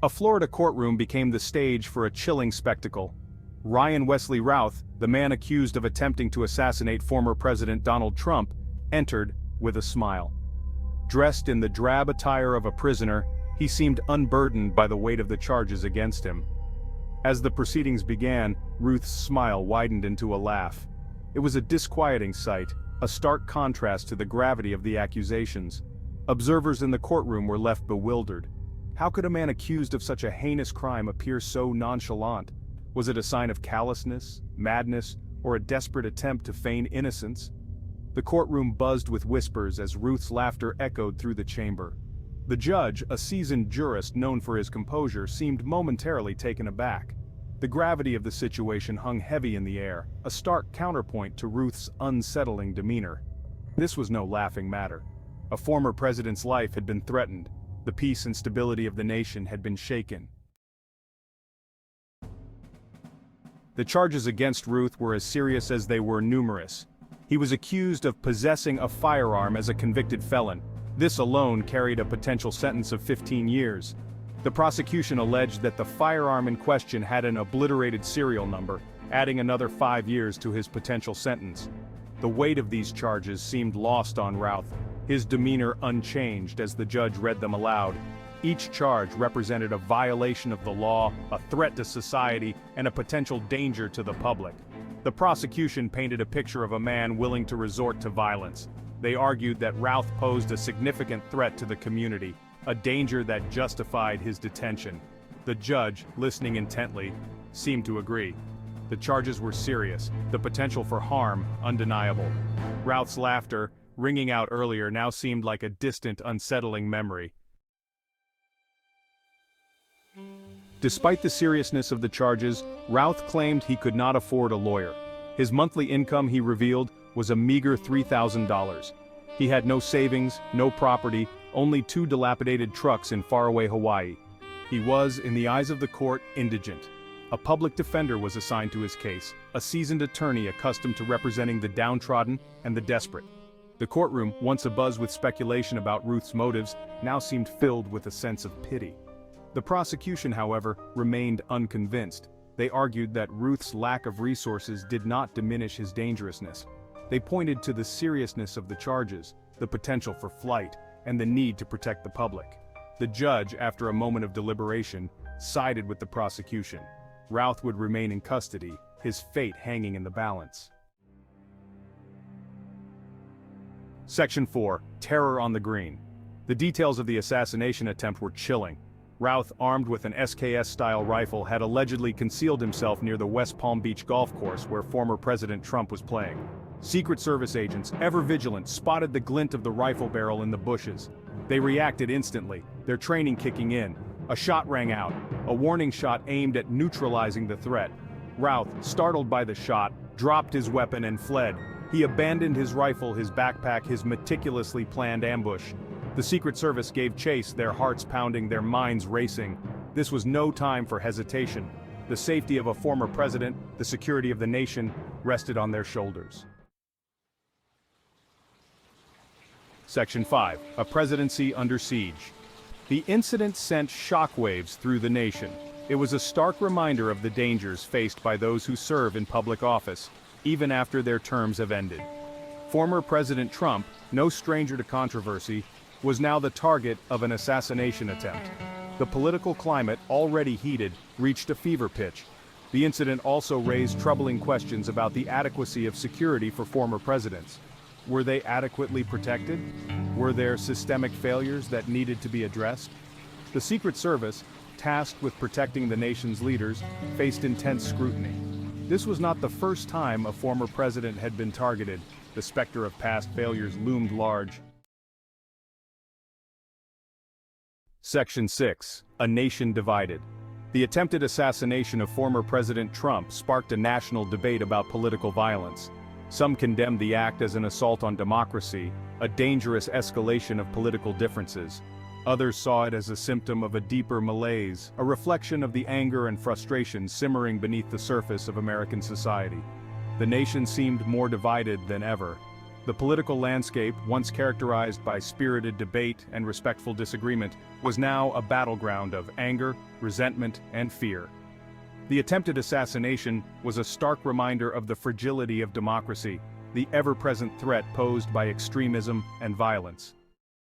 A Florida courtroom became the stage for a chilling spectacle. Ryan Wesley Routh, the man accused of attempting to assassinate former President Donald Trump, entered with a smile. Dressed in the drab attire of a prisoner, he seemed unburdened by the weight of the charges against him. As the proceedings began, Ruth's smile widened into a laugh. It was a disquieting sight, a stark contrast to the gravity of the accusations. Observers in the courtroom were left bewildered. How could a man accused of such a heinous crime appear so nonchalant? Was it a sign of callousness, madness, or a desperate attempt to feign innocence? The courtroom buzzed with whispers as Ruth's laughter echoed through the chamber. The judge, a seasoned jurist known for his composure, seemed momentarily taken aback. The gravity of the situation hung heavy in the air, a stark counterpoint to Ruth's unsettling demeanor. This was no laughing matter. A former president's life had been threatened. The peace and stability of the nation had been shaken. The charges against Ruth were as serious as they were numerous. He was accused of possessing a firearm as a convicted felon. This alone carried a potential sentence of 15 years. The prosecution alleged that the firearm in question had an obliterated serial number, adding another 5 years to his potential sentence. The weight of these charges seemed lost on Routh, his demeanor unchanged as the judge read them aloud. Each charge represented a violation of the law, a threat to society, and a potential danger to the public. The prosecution painted a picture of a man willing to resort to violence. They argued that Routh posed a significant threat to the community, a danger that justified his detention. The judge, listening intently, seemed to agree. The charges were serious, the potential for harm undeniable. Routh's laughter, ringing out earlier, now seemed like a distant, unsettling memory. Despite the seriousness of the charges, Routh claimed he could not afford a lawyer. His monthly income, he revealed, was a meager $3,000. He had no savings, no property, only 2 dilapidated trucks in faraway Hawaii. He was, in the eyes of the court, indigent. A public defender was assigned to his case, a seasoned attorney accustomed to representing the downtrodden and the desperate. The courtroom, once abuzz with speculation about Ruth's motives, now seemed filled with a sense of pity. The prosecution, however, remained unconvinced. They argued that Ruth's lack of resources did not diminish his dangerousness. They pointed to the seriousness of the charges, the potential for flight, and the need to protect the public. The judge, after a moment of deliberation, sided with the prosecution. Routh would remain in custody, his fate hanging in the balance. Section 4. Terror on the Green. The details of the assassination attempt were chilling. Routh, armed with an SKS-style rifle, had allegedly concealed himself near the West Palm Beach golf course where former President Trump was playing. Secret Service agents, ever vigilant, spotted the glint of the rifle barrel in the bushes. They reacted instantly, their training kicking in. A shot rang out, a warning shot aimed at neutralizing the threat. Routh, startled by the shot, dropped his weapon and fled. He abandoned his rifle, his backpack, his meticulously planned ambush. The Secret Service gave chase, their hearts pounding, their minds racing. This was no time for hesitation. The safety of a former president, the security of the nation, rested on their shoulders. Section 5. A Presidency Under Siege. The incident sent shockwaves through the nation. It was a stark reminder of the dangers faced by those who serve in public office, even after their terms have ended. Former President Trump, no stranger to controversy, was now the target of an assassination attempt. The political climate, already heated, reached a fever pitch. The incident also raised troubling questions about the adequacy of security for former presidents. Were they adequately protected? Were there systemic failures that needed to be addressed? The Secret Service, tasked with protecting the nation's leaders, faced intense scrutiny. This was not the first time a former president had been targeted. The specter of past failures loomed large. Section 6. A Nation Divided. The attempted assassination of former President Trump sparked a national debate about political violence. Some condemned the act as an assault on democracy, a dangerous escalation of political differences. Others saw it as a symptom of a deeper malaise, a reflection of the anger and frustration simmering beneath the surface of American society. The nation seemed more divided than ever. The political landscape, once characterized by spirited debate and respectful disagreement, was now a battleground of anger, resentment, and fear. The attempted assassination was a stark reminder of the fragility of democracy, the ever-present threat posed by extremism and violence.